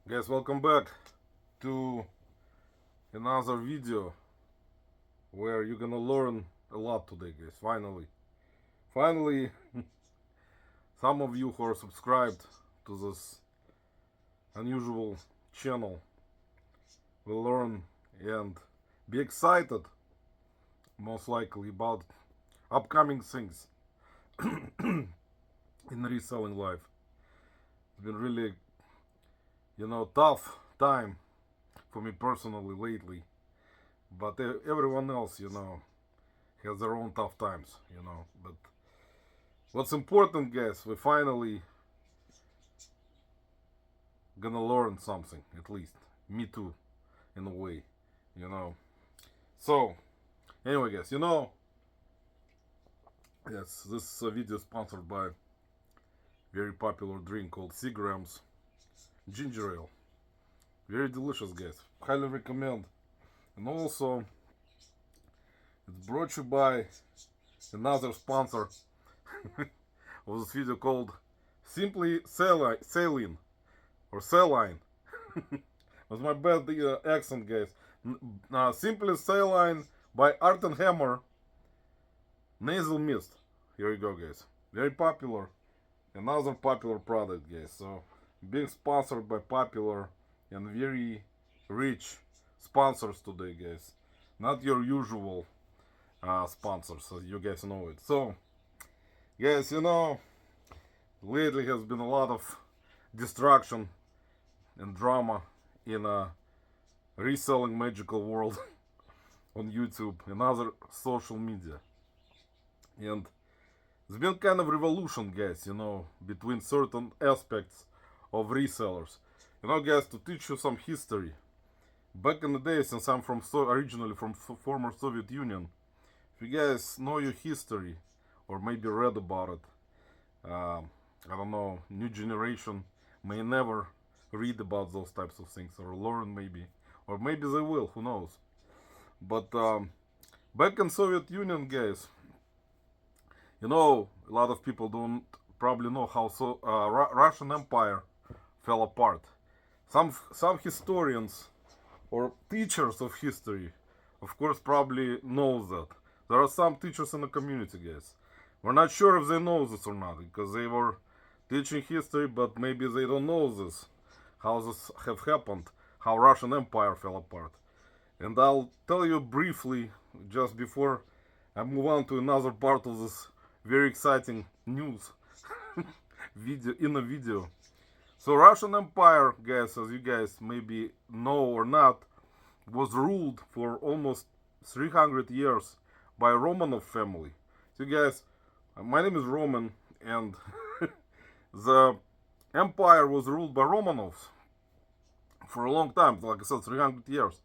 Guys, welcome back to another video where you're gonna learn a lot today, guys. Finally, some of you who are subscribed to this unusual channel will learn and be excited, most likely, about upcoming things in reselling life. It's been really, tough time for me personally lately, but everyone else, has their own tough times, But what's important, guys, we finally gonna learn something, at least. Me too, in a way, you know. So, anyway, guys, yes, this video is sponsored by very popular drink called Seagram's Ginger Ale. Very delicious, guys. Highly recommend. And also, it's brought to you by another sponsor of this video called Simply Saline or Saline. With my bad accent, guys. Simply Saline by Art and Hammer Nasal Mist. Here you go, guys. Very popular. Another popular product, guys. So, being sponsored by popular and very rich sponsors today, guys. Not your usual sponsors, as you guys know it. So, guys, lately has been a lot of distraction and drama in a reselling magical world on YouTube and other social media. And it's been kind of revolution, guys, between certain aspects of resellers. Guys, to teach you some history. Back in the day, since I'm originally from former Soviet Union, if you guys know your history or maybe read about it, I don't know, new generation may never read about those types of things or learn maybe, or maybe they will, who knows. But back in Soviet Union, guys, a lot of people don't probably know how Russian Empire fell apart. Some historians or teachers of history, of course, probably knows that. There are some teachers in the community, guys. We're not sure if they know this or not, because they were teaching history, but maybe they don't know this, how this have happened, how Russian Empire fell apart. And I'll tell you briefly, just before I move on to another part of this very exciting news video. So Russian Empire, guys, as you guys maybe know or not, was ruled for almost 300 years by Romanov family. So guys, my name is Roman, and the empire was ruled by Romanovs for a long time, like I said, 300 years.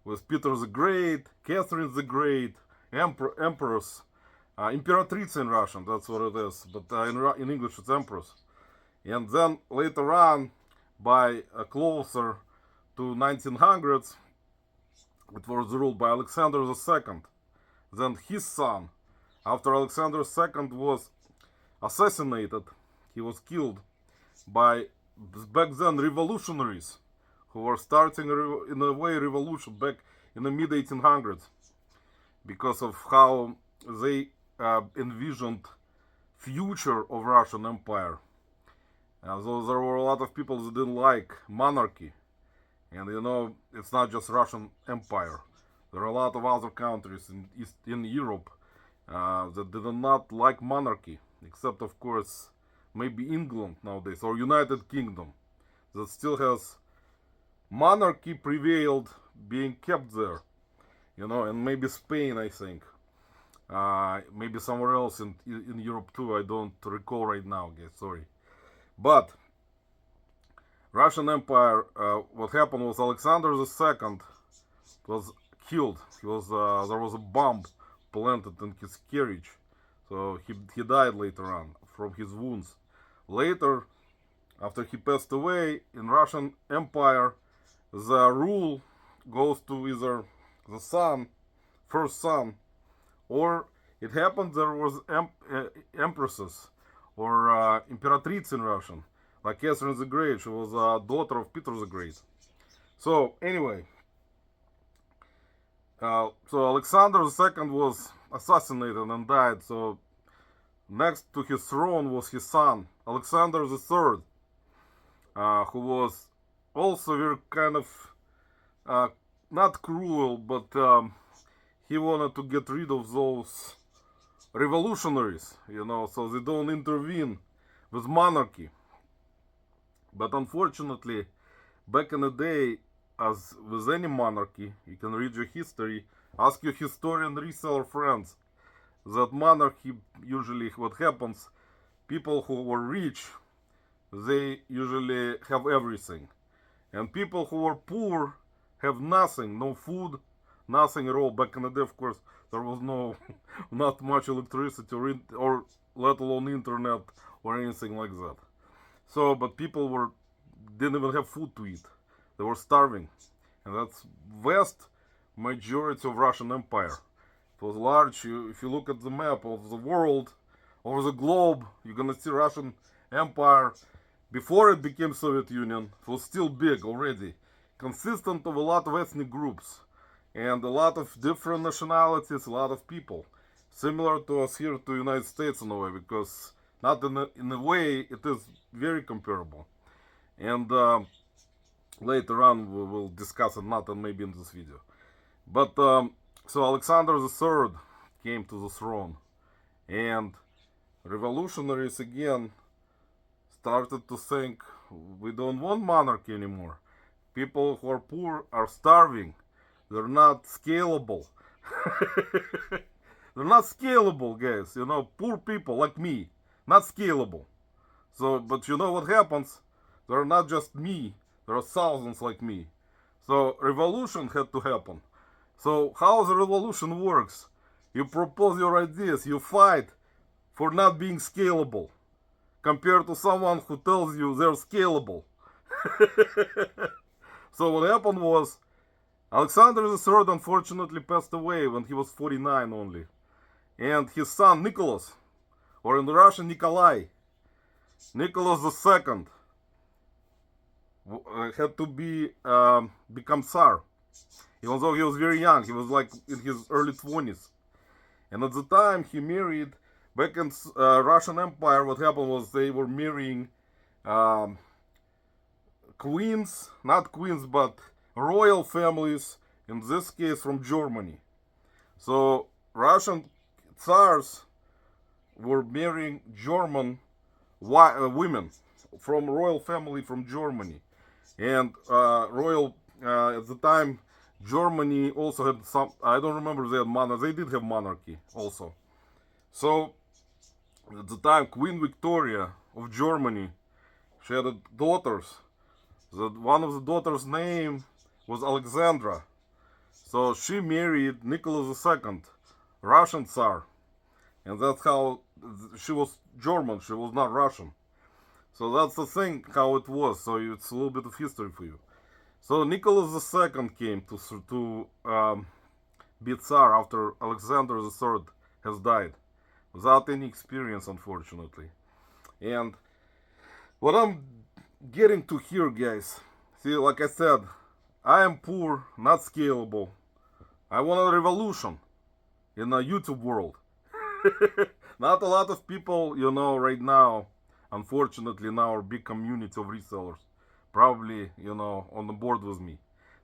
With Peter the Great, Catherine the Great, emperors, Imperatrice in Russian, that's what it is, but in English it's empress. And then later on, by closer to 1900s, it was ruled by Alexander II. Then his son, after Alexander II was assassinated, he was killed by back then revolutionaries who were starting in a way revolution back in the mid 1800s because of how they envisioned future of Russian Empire. So there were a lot of people that didn't like monarchy, and it's not just Russian Empire. There are a lot of other countries in Europe that did not like monarchy, except of course maybe England nowadays or United Kingdom that still has monarchy prevailed being kept there, and maybe Spain, I think. Maybe somewhere else in Europe too. I don't recall right now, guys. Sorry. But Russian Empire, what happened was Alexander II was killed. There was a bomb planted in his carriage, so he died later on from his wounds. Later, after he passed away, in Russian Empire, the rule goes to either the first son, or it happened there was empresses or Imperatrice in Russian, like Catherine the Great. She was a daughter of Peter the Great. So anyway, so Alexander II was assassinated and died. So next to his throne was his son, Alexander III, who was also very kind of uh, not cruel, but he wanted to get rid of those revolutionaries, so they don't intervene with monarchy. But unfortunately, back in the day, as with any monarchy, you can read your history, ask your historian reseller friends, that monarchy usually what happens, people who were rich, they usually have everything. And people who were poor have nothing, no food, nothing at all. Back in the day, of course, there was no, not much electricity or let alone internet or anything like that. So, but people didn't even have food to eat. They were starving. And that's vast majority of Russian Empire. It was large. If you look at the map of the world, over the globe, you're gonna see Russian Empire. Before it became Soviet Union, it was still big already, consistent of a lot of ethnic groups and a lot of different nationalities, a lot of people, similar to us here to United States in a way, because not in a way it is very comparable. And later on we will discuss it, not maybe in this video. But so Alexander III came to the throne, and revolutionaries again started to think, we don't want monarchy anymore. People who are poor are starving. They're not scalable. They're not scalable, guys. Poor people like me, not scalable. So, but you know what happens? There are not just me. There are thousands like me. So, revolution had to happen. So, how the revolution works? You propose your ideas. You fight for not being scalable, compared to someone who tells you they're scalable. So what happened was, Alexander III unfortunately passed away when he was 49 only. And his son Nicholas, or in Russian Nikolai, Nicholas II, had to become Tsar. Even though he was very young, he was like in his early 20s. And at the time he married, back in Russian Empire, what happened was they were marrying queens, not queens, but royal families, in this case from Germany. So Russian tsars were marrying German women from royal family from Germany. And at the time, Germany also had some, I don't remember if they had monarchy, they did have monarchy also. So at the time, Queen Victoria of Germany, she had daughters. One of the daughters' name was Alexandra. So she married Nicholas II, Russian Tsar. And that's how she was German, she was not Russian. So that's the thing, how it was. So it's a little bit of history for you. So Nicholas II came to be Tsar after Alexander III has died, without any experience, unfortunately. And what I'm getting to here, guys, see, like I said, I am poor, not scalable. I want a revolution in a YouTube world. Not a lot of people, right now, unfortunately, in our big community of resellers, probably, on the board with me.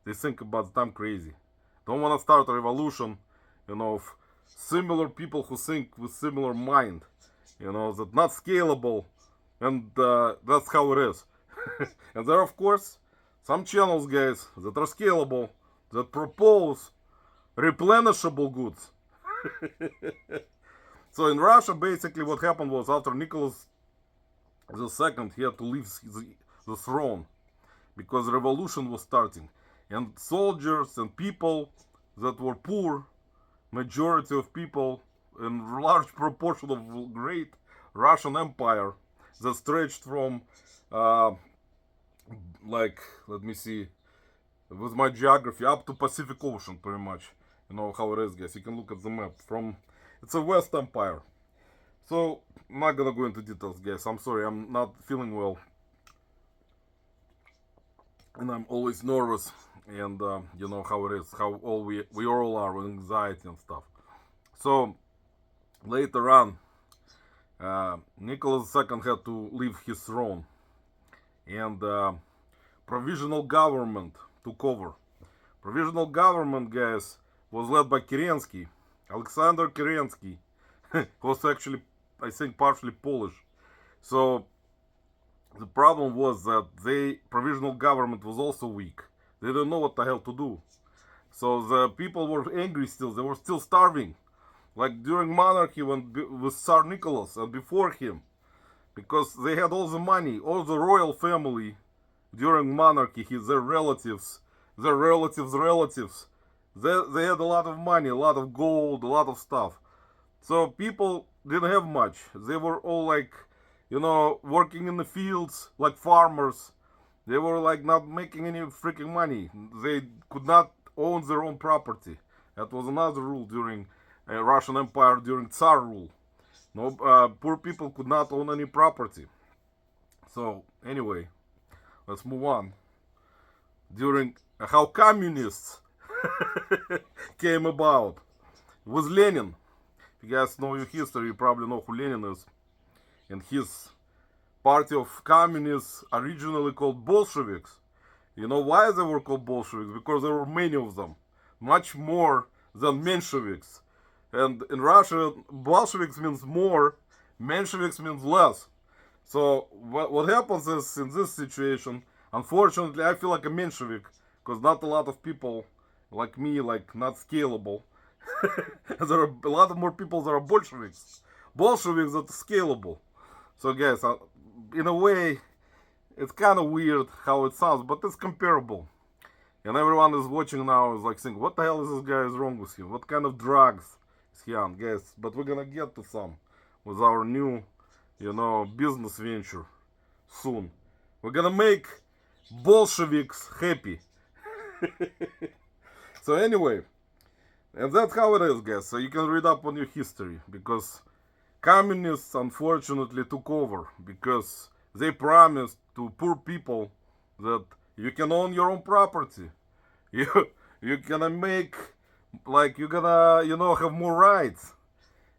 They think about that I'm crazy. Don't want to start a revolution, of similar people who think with similar mind, that not scalable, and that's how it is. And there are, of course, some channels, guys, that are scalable, that propose replenishable goods. So in Russia, basically what happened was, after Nicholas II, he had to leave the throne because the revolution was starting. And soldiers and people that were poor, majority of people in large proportion of great Russian Empire that stretched from, let me see, with my geography, up to Pacific Ocean, pretty much. You know how it is, guys. You can look at the map. It's a West Empire. So, I'm not gonna go into details, guys. I'm sorry, I'm not feeling well. and I'm always nervous, and you know how it is, how all we all are with anxiety and stuff. So later on, Nicholas II had to leave his throne, and provisional government took over. Provisional government, guys, was led by Kerensky, Alexander Kerensky, who was actually, I think, partially Polish. So the problem was that the provisional government was also weak. They didn't know what the hell to do. So the people were angry still. They were still starving. Like during monarchy when with Tsar Nicholas and before him. Because they had all the money, all the royal family during monarchy, their relatives, relatives. They had a lot of money, a lot of gold, a lot of stuff. So people didn't have much. They were all like, you know, working in the fields like farmers. They were like not making any freaking money. They could not own their own property. That was another rule during Russian Empire during Tsar rule. No, poor people could not own any property. So anyway, let's move on. During how communists came about was Lenin. If you guys know your history, you probably know who Lenin is. And his party of communists originally called Bolsheviks. You know why they were called Bolsheviks? Because there were many of them, much more than Mensheviks. And in Russia, Bolsheviks means more, Mensheviks means less. So what happens is in this situation, unfortunately, I feel like a Menshevik because not a lot of people like me, like not scalable. There are a lot of more people that are Bolsheviks. Bolsheviks that are scalable. So guys, in a way, it's kind of weird how it sounds, but it's comparable. And everyone is watching now is like saying, what the hell is this guy is wrong with him? What kind of drugs is he on, guys? But we're gonna get to some with our new, you know, business venture soon. We're gonna make Bolsheviks happy. So anyway, and that's how it is, guys. So you can read up on your history because communists unfortunately took over because they promised to poor people that you can own your own property. You gonna make like you're gonna have more rights.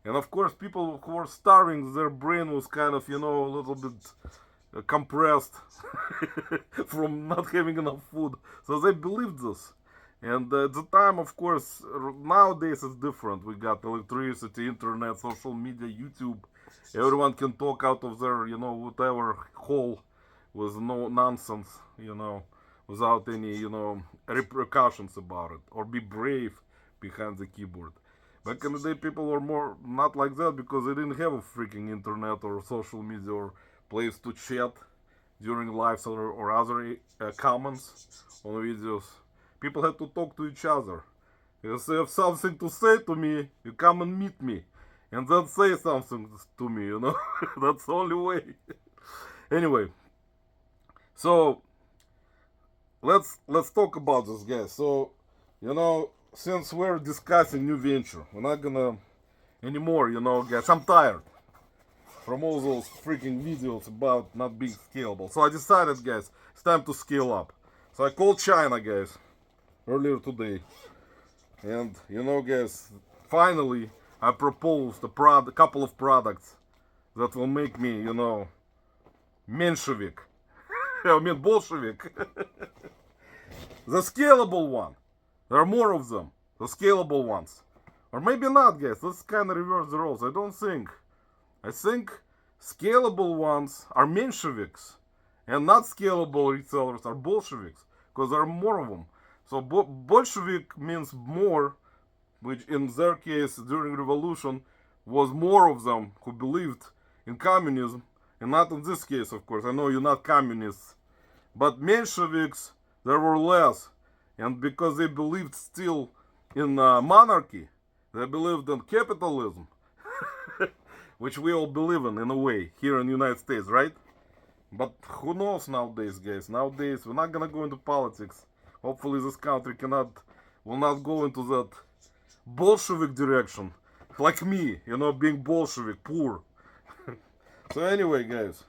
And of course people who were starving, their brain was kind of a little bit compressed from not having enough food. So they believed this. And at the time, of course, nowadays it's different. We got electricity, internet, social media, YouTube. Everyone can talk out of their, whatever hole with no nonsense, without any, repercussions about it. Or be brave behind the keyboard. Back in the day, people were more not like that because they didn't have a freaking internet or social media or place to chat during lives or other comments on videos. People had to talk to each other. If you have something to say to me, you come and meet me. And then say something to me, That's the only way. Anyway. So, let's talk about this, guys. So, since we're discussing new venture, we're not gonna anymore, guys. I'm tired from all those freaking videos about not being scalable. So I decided, guys, it's time to scale up. So I called China, guys, earlier today. And, guys, finally I proposed a couple of products that will make me, Menshevik. I mean Bolshevik. The scalable one. There are more of them. The scalable ones. Or maybe not, guys. Let's kind of reverse the roles. I think scalable ones are Mensheviks. And not scalable resellers are Bolsheviks. Because there are more of them. So Bolshevik means more, which in their case during revolution was more of them who believed in communism. And not in this case, of course. I know you're not communists. But Mensheviks, there were less. And because they believed still in monarchy, they believed in capitalism, which we all believe in a way, here in the United States, right? But who knows nowadays, guys? Nowadays, we're not gonna go into politics. Hopefully this country will not go into that Bolshevik direction. Like me, being Bolshevik, poor. So anyway, guys,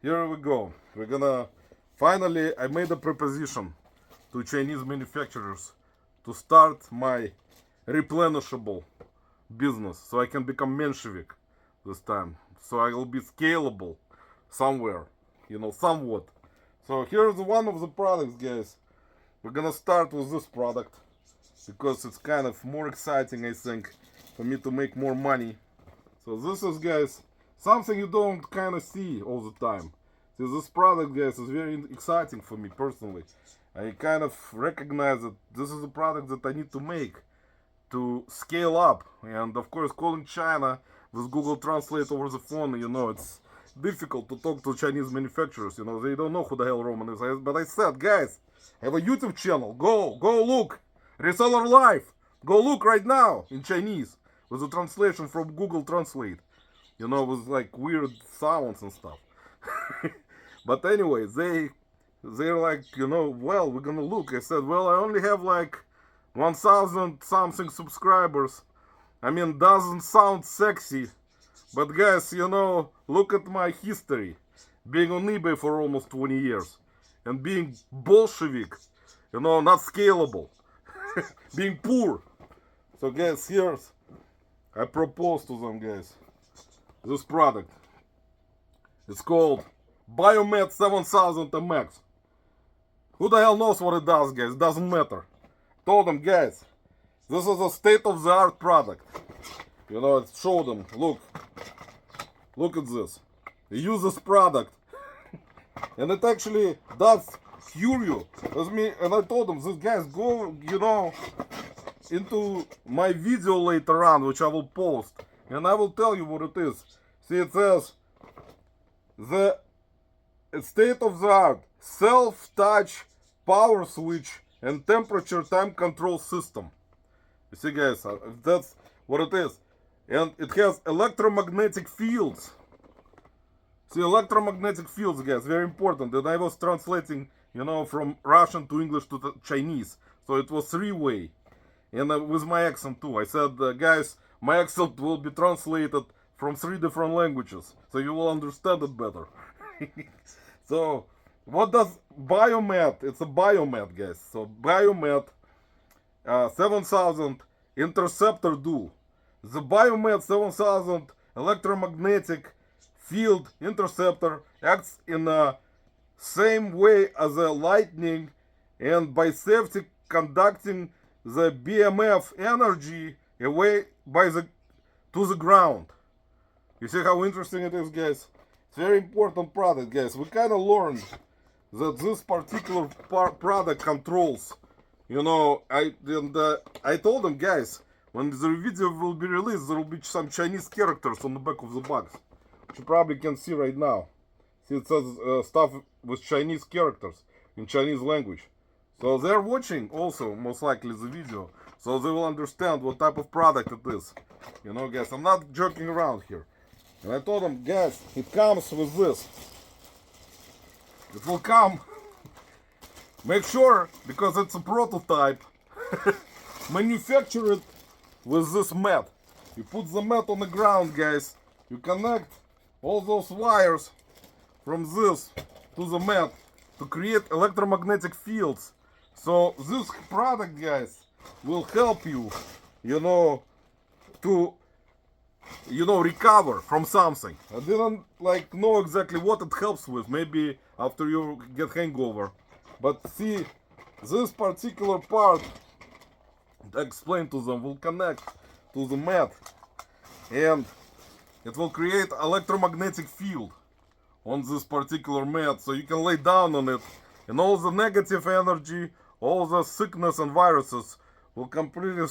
here we go. We're gonna finally I made a proposition to Chinese manufacturers to start my replenishable business, so I can become Menshevik this time, so I will be scalable somewhere, somewhat. So here's one of the products, guys. We're gonna start with this product because it's kind of more exciting, I think, for me to make more money. So this is, guys, something you don't kind of see all the time. So this product, guys, is very exciting for me personally. I kind of recognize that this is a product that I need to make to scale up. And of course, calling China with Google Translate over the phone, it's difficult to talk to Chinese manufacturers. They don't know who the hell Roman is. But I said, guys, I have a YouTube channel. Go look. Reseller Live. Go look right now in Chinese with the translation from Google Translate. With like weird sounds and stuff. But anyway, they're like, well, we're gonna look. I said, well, I only have like 1,000 something subscribers. I mean, doesn't sound sexy, but guys, look at my history. Being on eBay for almost 20 years. And being Bolshevik, not scalable. Being poor. So guys, here's, I propose to them, guys, this product. It's called Biomet 7000 MX. Who the hell knows what it does, guys? It doesn't matter. Told them, guys, this is a state-of-the-art product. It showed them, look at this. You use this product, and it actually does cure you. And I told them, this guys, go, into my video later on, which I will post, and I will tell you what it is. See, it says the state-of-the-art self-touch power switch and temperature time control system. You see, guys, that's what it is. And it has electromagnetic fields. See, electromagnetic fields, guys, very important. And I was translating, from Russian to English to Chinese. So it was three-way. And with my accent too. I said, guys, my accent will be translated from 3 different languages. So you will understand it better. So, what does Biomet? It's a Biomet, guys. So Biomet 7000 interceptor do. The Biomet 7000 electromagnetic field interceptor acts in the same way as a lightning, and by safety conducting the BMF energy away to the ground. You see how interesting it is, guys? It's a very important product, guys. We kind of learned that this particular product controls, I told them, guys, when the video will be released, there will be some Chinese characters on the back of the box, which you probably can see right now. See, it says stuff with Chinese characters in Chinese language. So they're watching also, most likely, the video, so they will understand what type of product it is. Guys, I'm not joking around here. And I told them, guys, it comes with this. It will come. Make sure, because it's a prototype, manufacture it with this mat. You put the mat on the ground, guys. You connect all those wires from this to the mat to create electromagnetic fields. So this product, guys, will help you, to recover from something. I didn't know exactly what it helps with. Maybe after you get hangover. But see, this particular part, I explained to them, will connect to the mat, and it will create electromagnetic field on this particular mat, so you can lay down on it, and all the negative energy, all the sickness and viruses will completely,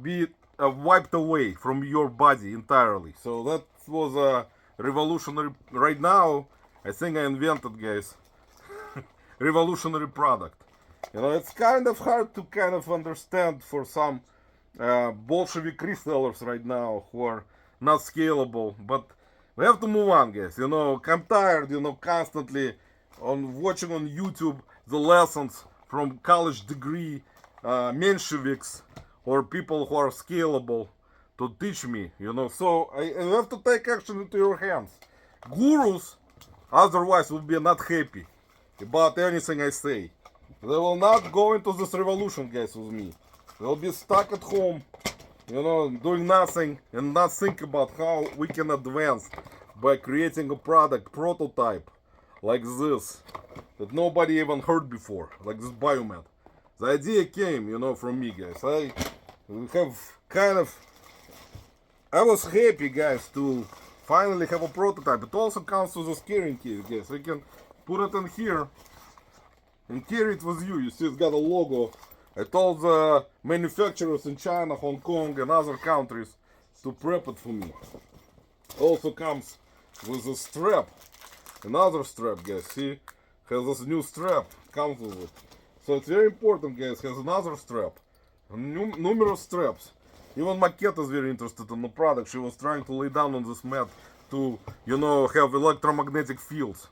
be wiped away from your body entirely. So that was a revolutionary. Right now, I think I invented, guys, revolutionary product. It's kind of hard to kind of understand for some Bolshevik resellers right now who are not scalable, but we have to move on, guys. I'm tired, constantly watching on YouTube the lessons from college degree Mensheviks or people who are scalable to teach me, So I have to take action into your hands. Gurus Otherwise, will be not happy about anything I say. They will not go into this revolution, guys, with me. They'll be stuck at home, you know, doing nothing and not think about how we can advance by creating a product prototype like this that nobody even heard before, like this biomat. The idea came, you know, from me, guys. I was happy, guys, to finally have a prototype. It also comes with a carrying case, guys. You can put it in here and carry it with you. You see, it's got a logo. I told the manufacturers in China, Hong Kong, and other countries to prep it for me. Also comes with a strap, another strap, guys. See, has this new strap, comes with it. So it's very important, guys. Has another strap, numerous straps. Even Maquette is very interested in the product. She was trying to lay down on this mat to, you know, have electromagnetic fields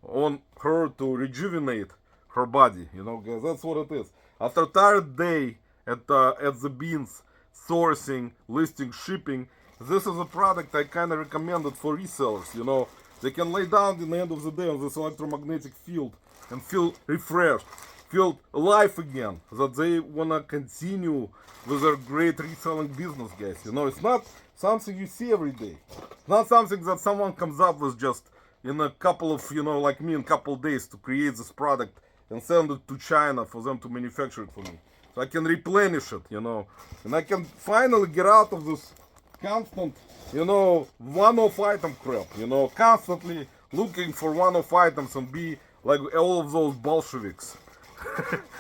on her to rejuvenate her body. You know, guys, that's what it is. After a tired day at the beans, sourcing, listing, shipping, this is a product I kind of recommend it for resellers. You know, they can lay down in the end of the day on this electromagnetic field and feel refreshed, feel alive again, that they wanna continue with their great reselling business, guys. You know, it's not something you see every day. It's not something that someone comes up with just in a couple of, you know, like me, in a couple of days to create this product and send it to China for them to manufacture it for me. So I can replenish it, you know, and I can finally get out of this constant, you know, one-off item crap, you know, constantly looking for one-off items and be like all of those Bolsheviks,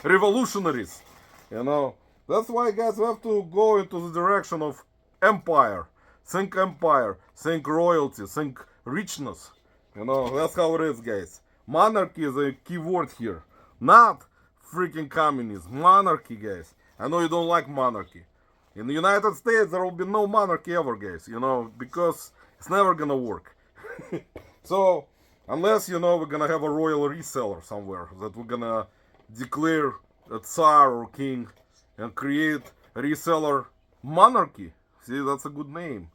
revolutionaries, you know. That's why, guys, we have to go into the direction of empire, think royalty, think richness, you know. That's how it is, guys. Monarchy is a key word here, not freaking communism. Monarchy, guys. I know you don't like monarchy. In the United States, there will be no monarchy ever, guys, you know, because it's never gonna work. So, unless, you know, we're gonna have a royal reseller somewhere, that we're gonna declare a Tsar or king and create a reseller monarchy. See, that's a good name.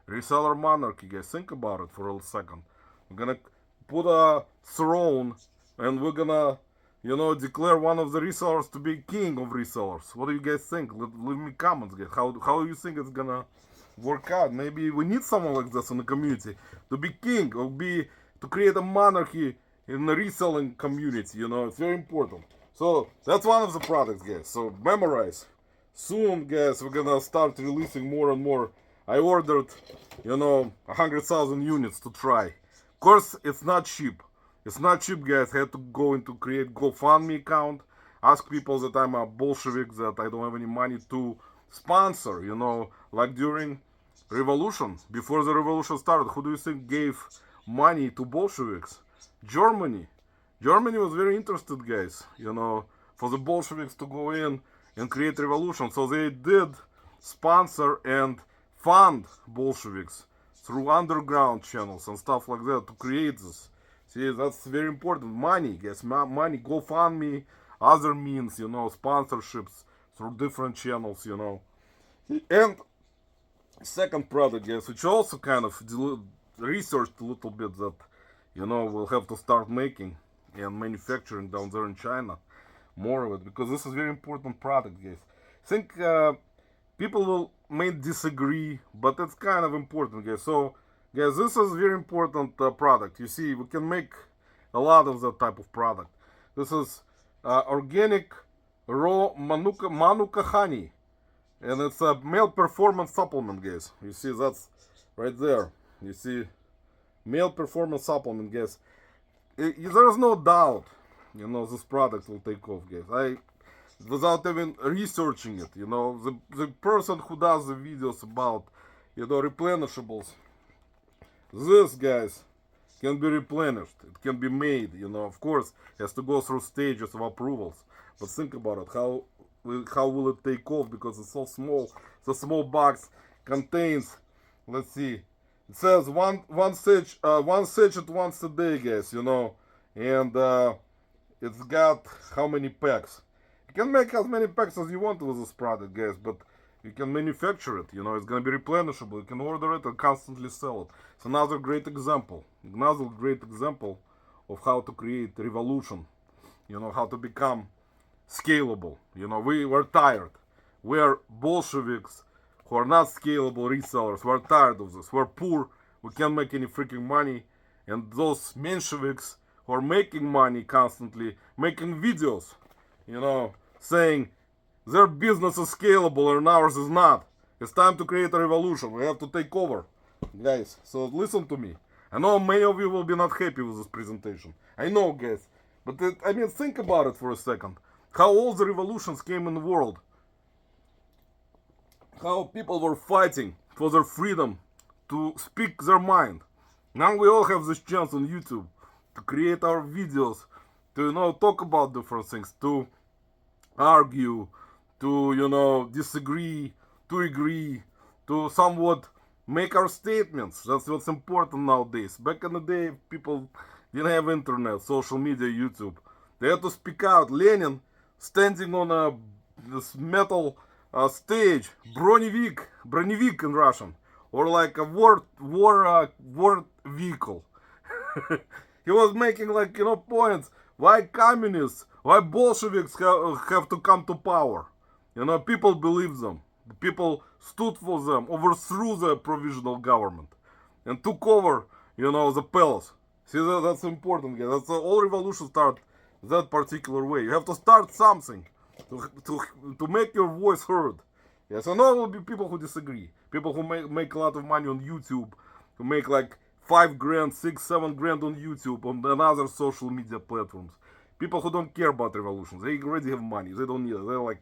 Reseller monarchy, guys. Think about it for a second. We're gonna put a throne and we're gonna, you know, declare one of the resellers to be king of resellers. What do you guys think? Leave me comments, guys. How you think it's gonna work out? Maybe we need someone like this in the community to be king or to create a monarchy in the reselling community. You know, it's very important. So that's one of the products, guys. So memorize. Soon, guys, we're gonna start releasing more and more. I ordered, you know, 100,000 units to try. Of course, it's not cheap. It's not cheap, guys. I had to go into create GoFundMe account, ask people that I'm a Bolshevik, that I don't have any money to sponsor, you know, like during revolution, before the revolution started. Who do you think gave money to Bolsheviks? Germany. Germany was very interested, guys, you know, for the Bolsheviks to go in and create revolution. So they did sponsor and fund Bolsheviks through underground channels and stuff like that to create this. See, that's very important. Money, guys, money, GoFundMe, other means, you know, sponsorships through different channels, you know. And second product, guys, which also kind of researched a little bit that, you know, we'll have to start making and manufacturing down there in China more of it, because this is very important product, guys. I think people may disagree, but it's kind of important, guys. So, guys, this is very important product. You see, we can make a lot of that type of product. This is organic raw manuka honey, and it's a male performance supplement, guys. You see, that's right there. You see, male performance supplement, guys. There's no doubt, you know, this product will take off, guys. Without even researching it, you know, the person who does the videos about, you know, replenishables, this, guys, can be replenished. It can be made, you know. Of course, it has to go through stages of approvals. But think about it, how will it take off, because it's so small. The small box contains, let's see, it says one sachet once a day, guys, you know, and it's got how many packs. You can make as many packs as you want with this product, guys, but You can manufacture it, it's gonna be replenishable. You can order it and constantly sell it. It's another great example. Another great example of how to create revolution. How to become scalable. We were tired. We are Bolsheviks who are not scalable resellers. We're tired of this. We're poor. We can't make any freaking money. And those Mensheviks who are making money constantly, making videos, saying their business is scalable and ours is not. It's time to create a revolution. We have to take over. Guys, so listen to me. I know many of you will be not happy with this presentation. I know, guys. But think about it for a second. How all the revolutions came in the world. How people were fighting for their freedom to speak their mind. Now we all have this chance on YouTube to create our videos, to talk about different things, to argue, to disagree, to agree, to somewhat make our statements. That's what's important nowadays. Back in the day, people didn't have internet, social media, YouTube. They had to speak out. Lenin standing on this metal stage, bronevik in Russian, or like a war vehicle. He was making points. Why communists? Why Bolsheviks have to come to power? People believed them. People stood for them, overthrew the provisional government, and took over, the palace. See, that's important, guys. That's all revolutions start that particular way. You have to start something to make your voice heard. Yes, I know there will be people who disagree. People who make a lot of money on YouTube, who make like 5 grand, 6, 7 grand on YouTube, on other social media platforms. People who don't care about revolutions. They already have money. They don't need it. They're like,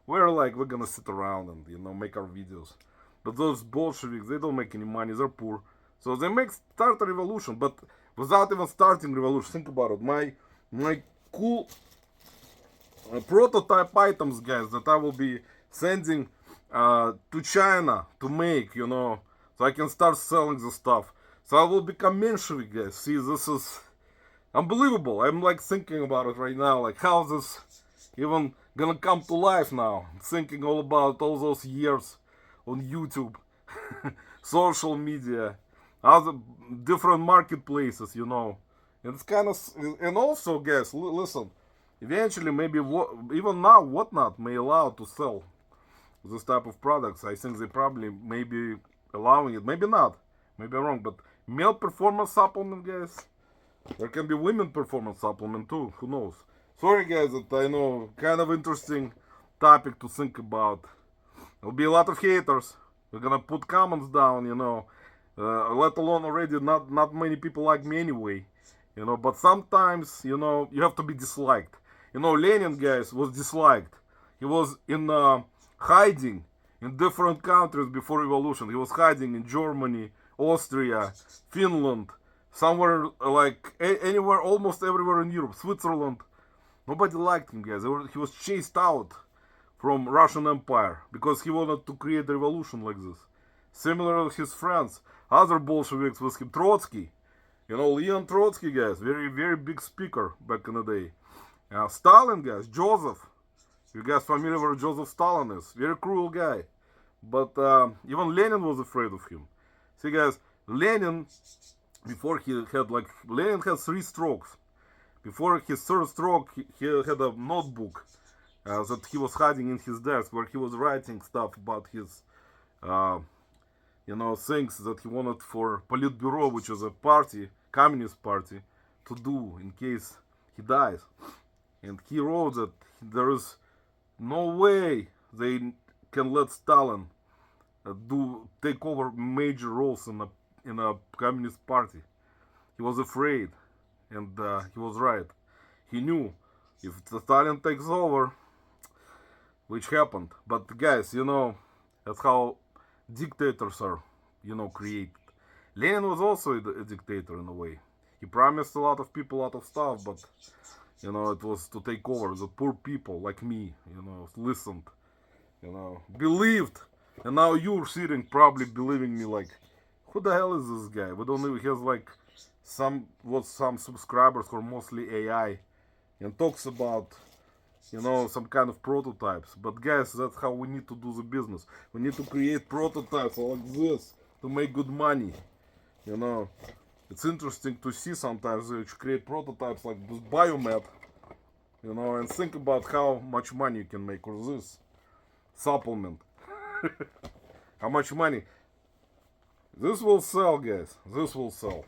we're gonna sit around and make our videos. But those Bolsheviks, they don't make any money. They're poor. So they start a revolution, but without even starting revolution. Think about it. My cool prototype items, guys, that I will be sending to China to make, so I can start selling the stuff. So I will become Menshevik, guys. See, this is unbelievable. I'm like thinking about it right now, like how this even gonna come to life now. Thinking all about all those years on YouTube, social media, other different marketplaces, And it's kind of, and also, guys, listen. Eventually, maybe even now, Whatnot may allow to sell this type of products. I think they probably may be allowing it. Maybe not. Maybe I'm wrong. But male performance supplement, guys. There can be women performance supplement too. Who knows? Sorry, guys, that I know kind of interesting topic to think about. There'll be a lot of haters. We're gonna put comments down, let alone already not many people like me anyway. But sometimes, you have to be disliked. Lenin, guys, was disliked. He was in hiding in different countries before revolution. He was hiding in Germany, Austria, Finland, somewhere like anywhere, almost everywhere in Europe, Switzerland. Nobody liked him, guys. He was chased out from Russian Empire because he wanted to create a revolution like this. Similar to his friends, other Bolsheviks with him, Trotsky. Leon Trotsky, guys, very, very big speaker back in the day. Stalin, guys, Joseph. You guys familiar with Joseph Stalin is? Very cruel guy. But even Lenin was afraid of him. See, guys, Lenin, before Lenin had 3 strokes. Before his 3rd stroke, he had a notebook that he was hiding in his desk where he was writing stuff about his, things that he wanted for Politburo, which is a party, communist party, to do in case he dies. And he wrote that there is no way they can let Stalin take over major roles in a communist party. He was afraid, and he was right. He knew if Stalin takes over, which happened. But guys, that's how dictators are, created. Lenin was also a dictator in a way. He promised a lot of people a lot of stuff, but it was to take over. The poor people like me, listened, believed. And now you're sitting probably believing me like, who the hell is this guy? We don't know. He has like some subscribers who are mostly AI and talks about you know, some kind of prototypes. But guys, that's how we need to do the business. We need to create prototypes like this to make good money. You know, it's interesting to see sometimes that you create prototypes like this biomed, you know, and think about how much money you can make with this supplement. How much money. This will sell, guys. This will sell.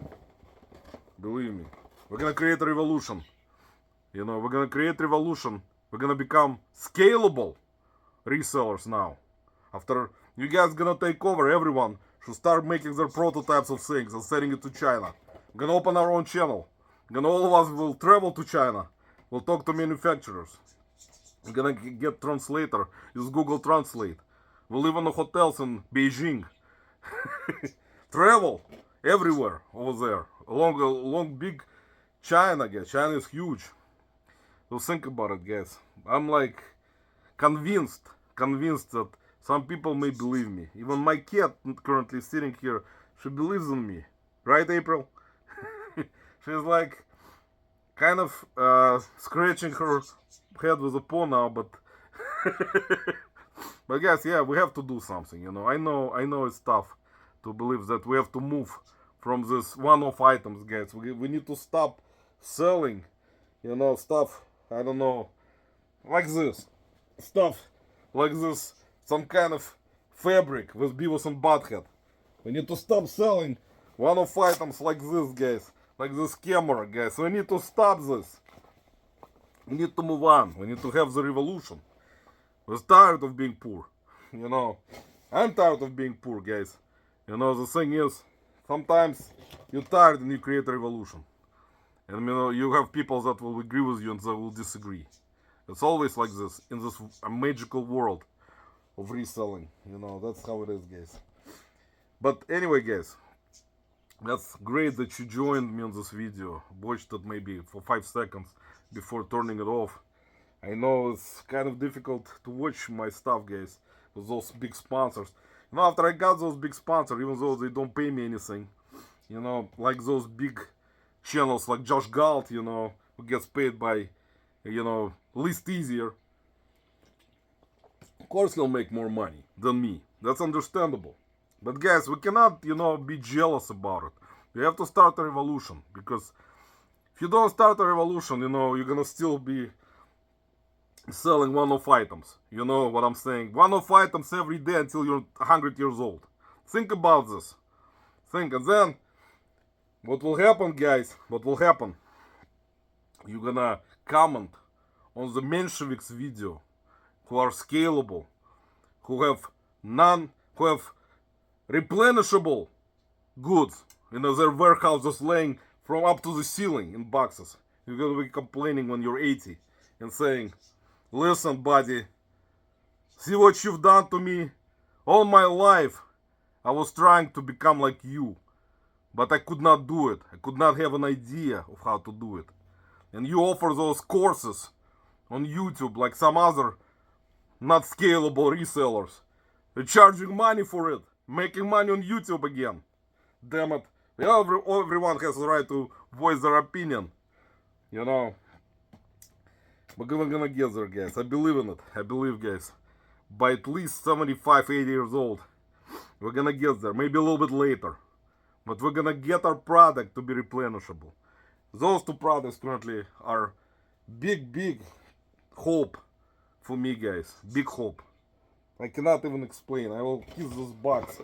Believe me. We're gonna create a revolution. You know, we're gonna create revolution. We're gonna become scalable resellers now. After you guys gonna take over, everyone should start making their prototypes of things and sending it to China. We're gonna open our own channel. All of us will travel to China. We'll talk to manufacturers. We're gonna get translator. Use Google Translate. We'll live in the hotels in Beijing. Travel everywhere over there. Along big China, guys. China is huge. So think about it, guys. I'm like convinced that some people may believe me. Even my cat currently sitting here, she believes in me. Right, April? She's like kind of scratching her head with a paw now, but but guys, yeah, we have to do something, you know. I know it's tough to believe that we have to move from this one-off items, guys. We need to stop selling, you know, stuff, I don't know, like this. Stuff like this, some kind of fabric with Beavis and Butthead. We need to stop selling one-off items like this, guys. Like this camera, guys. We need to stop this. We need to move on. We need to have the revolution. We're tired of being poor. You know, I'm tired of being poor, guys. You know, the thing is, sometimes you're tired and you create a revolution. And you know, you have people that will agree with you and that will disagree. It's always like this in this magical world of reselling. You know, that's how it is, guys. But anyway, guys, that's great that you joined me on this video. Watched it maybe for 5 seconds before turning it off. I know it's kind of difficult to watch my stuff, guys, with those big sponsors. You know, after I got those big sponsors, even though they don't pay me anything, you know, like those big channels like Josh Galt, you know, who gets paid by, you know, least easier. Of course he'll make more money than me. That's understandable. But guys, we cannot, you know, be jealous about it. We have to start a revolution. Because if you don't start a revolution, you know, you're gonna still be selling one-off items. You know what I'm saying? One-off items every day until you're 100 years old. Think about this. Think. And then, what will happen, guys? What will happen? You're gonna comment on the Menshevik's video who are scalable, who have replenishable goods in their warehouses laying from up to the ceiling in boxes. You're gonna be complaining when you're 80 and saying, listen, buddy, see what you've done to me? All my life I was trying to become like you, but I could not do it. I could not have an idea of how to do it. And you offer those courses on YouTube like some other not scalable resellers. They're charging money for it, making money on YouTube again. Damn it. Yeah, everyone has the right to voice their opinion. You know. We're gonna get there, guys. I believe in it. I believe, guys. By at least 75, 80 years old, we're gonna get there. Maybe a little bit later. But we're gonna get our product to be replenishable. Those two products currently are big hope for me, guys. Big hope. I cannot even explain. I will kiss this box.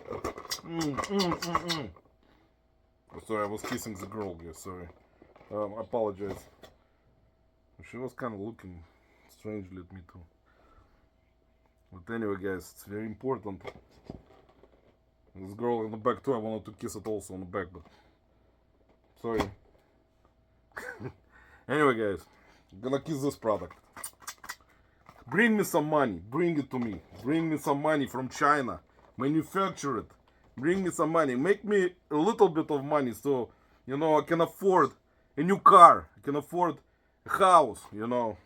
Sorry, I was kissing the girl, guys. Sorry. I apologize. She was kind of looking strangely at me too. But anyway, guys, it's very important. This girl in the back too, I wanted to kiss it also on the back, but sorry. Anyway, guys, I'm gonna kiss this product. Bring me some money. Bring it to me. Bring me some money from China. Manufacture it. Bring me some money. Make me a little bit of money so, you know, I can afford a new car. I can afford a house, you know.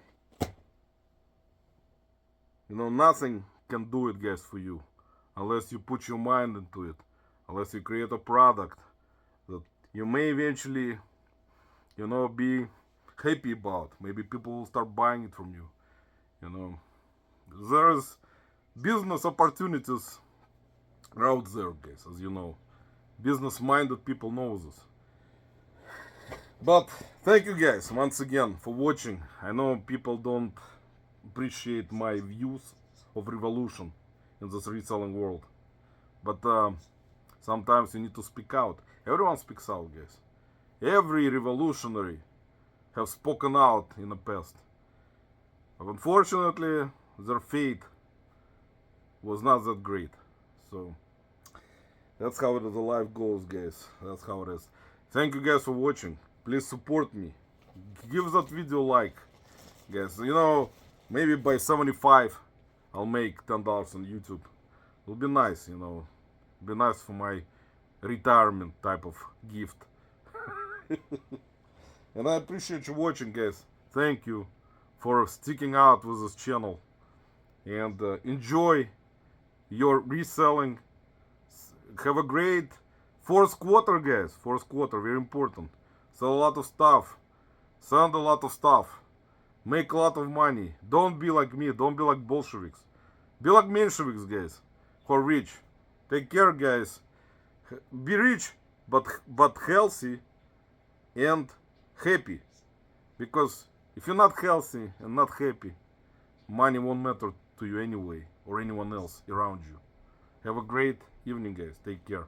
You know, nothing can do it, guys, for you. Unless you put your mind into it. Unless you create a product that you may eventually, you know, be happy about. Maybe people will start buying it from you. You know, there's business opportunities out there, guys, as you know. Business-minded people know this. But thank you guys once again for watching. I know people don't appreciate my views of revolution in this reselling world, but sometimes you need to speak out. Everyone speaks out, guys. Every revolutionary have spoken out in the past, but unfortunately their fate was not that great. So that's how the life goes, guys. That's how it is. Thank you guys for watching. Please support me. Give that video a like, guys. You know, maybe by 75 I'll make $10 on YouTube. It'll be nice, you know. It'll be nice for my retirement type of gift. And I appreciate you watching, guys. Thank you for sticking out with this channel. And enjoy your reselling. Have a great fourth quarter, guys. Fourth quarter, very important. Sell a lot of stuff. Send a lot of stuff. Make a lot of money. Don't be like me. Don't be like Bolsheviks. Be like Mensheviks, guys, who are rich. Take care, guys. Be rich, but healthy and happy. Because if you're not healthy and not happy, money won't matter to you anyway, or anyone else around you. Have a great evening, guys. Take care.